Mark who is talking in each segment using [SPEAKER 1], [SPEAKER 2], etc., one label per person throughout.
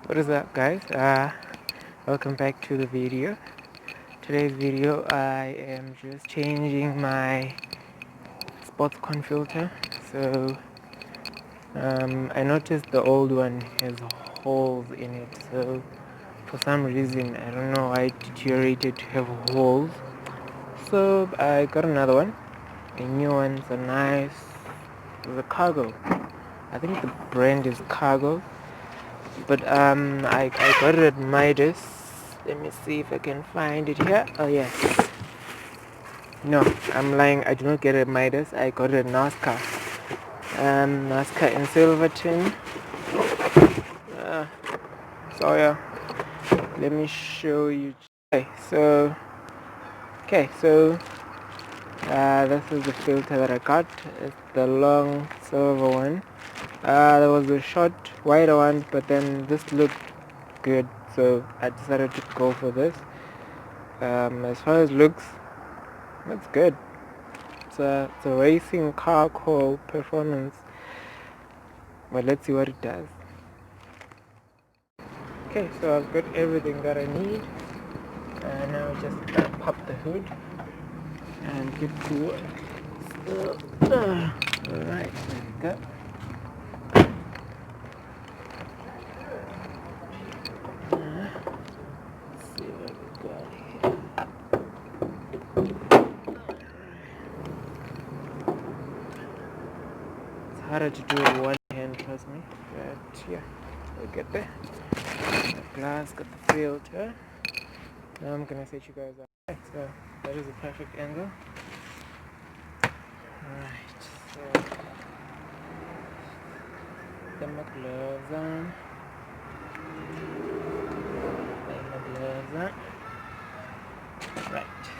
[SPEAKER 1] What is up, guys? Welcome back to the video. Today's video I am just changing my sports con filter. So I noticed the old one has holes in it, so for some reason I don't know why it deteriorated to have holes. So I got another one. A new one. It's a nice, it's a Cargo. I think the brand is Cargo. But I got it at Midas. Let me see if I can find it here. Oh yes. No, I'm lying. I did not get it at Midas. I got it at NASCAR. NASCAR in Silverton. Uh, so yeah, let me show you. Okay, so this is the filter that I got. It's the long silver one. There was a short wider one, but then this looked good, so I decided to go for this. As far as looks, that's good. It's a racing car called performance, but let's see what it does. Okay, so I've got everything that I need, and now just pop the hood and get to work. Alright, there we go. Let's see what we got here. It's harder to do with one hand, trust me, but yeah, we'll get there. The glass, got the filter. Now I'm gonna set you guys up. Okay, so that is a perfect angle. Alright, so get my gloves on. Right,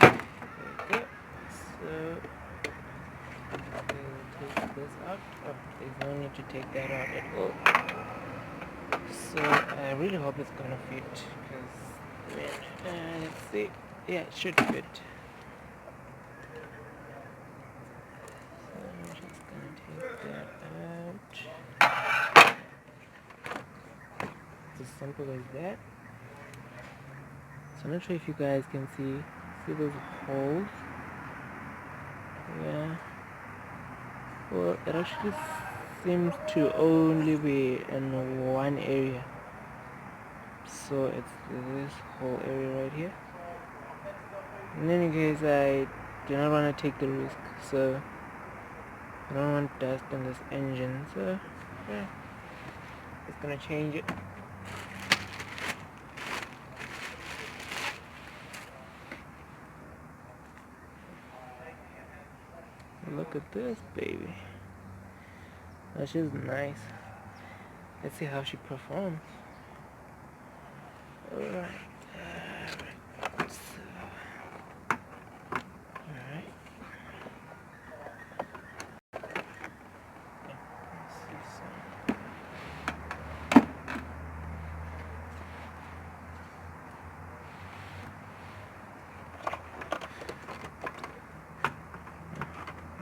[SPEAKER 1] there we go. So we'll take this out. Oh, there's no need to take that out at all. So I really hope it's gonna fit, because let's see. Yeah, it should fit. So I'm just gonna take that out. It's as simple as that. So I'm not sure if you guys can see those holes. Yeah. Well, it actually seems to only be in one area. So it's this whole area right here. In any case, I do not want to take the risk, so I don't want dust on this engine. So yeah, just gonna change it. Look at this baby. Oh, she's nice. Let's see how she performs. Alright. Alright. Let's see some.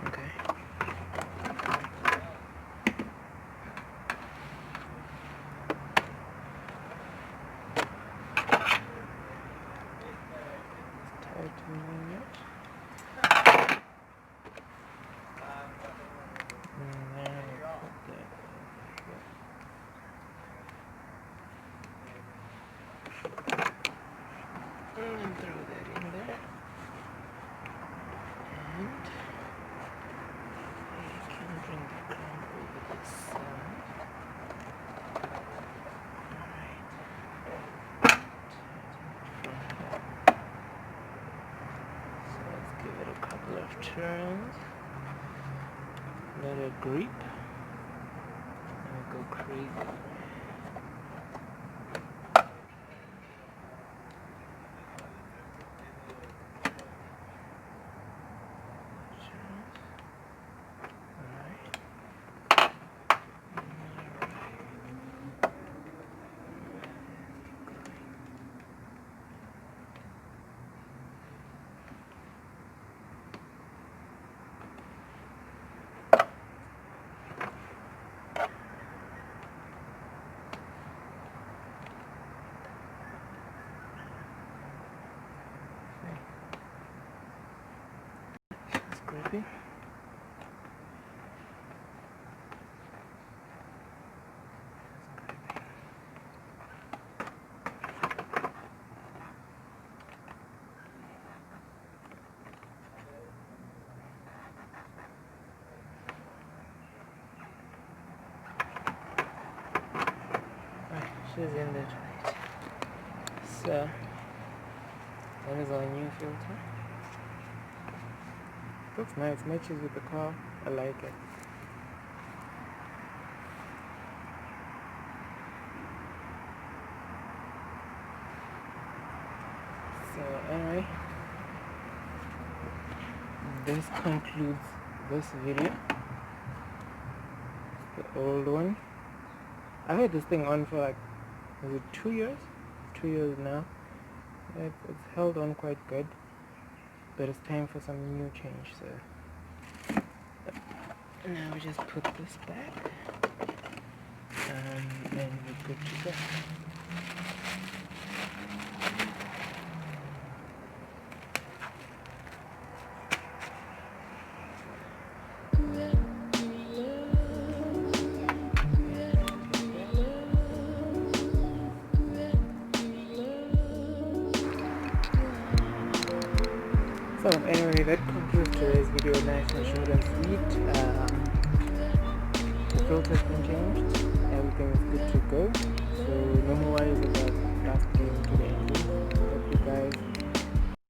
[SPEAKER 1] Okay. Tightening it. And then we put that and throw that in there. And you can bring the clamp over this side. Alright. So let's give it a couple of turns. Let it grip. And go crazy. scrappy. She's in there tonight. So that is our new filter. Looks nice, matches with the car. I like it. So anyway, this concludes this video. The old one. I've had this thing on for like, is it 2 years? 2 years now. It's held on quite good, but it's time for some new change. So now we just put this back, and we're good to go. So anyway, that concludes today's video. Nice and short and sweet. The filter's been changed. Everything is good to go. So no more worries about last getting to the engine. Hope you guys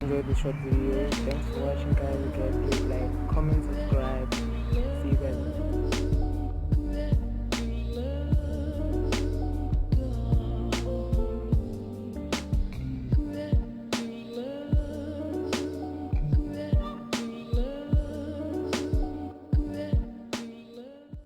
[SPEAKER 1] enjoyed the short video. Thanks for watching, guys. Again, please like, comment, subscribe. See you guys.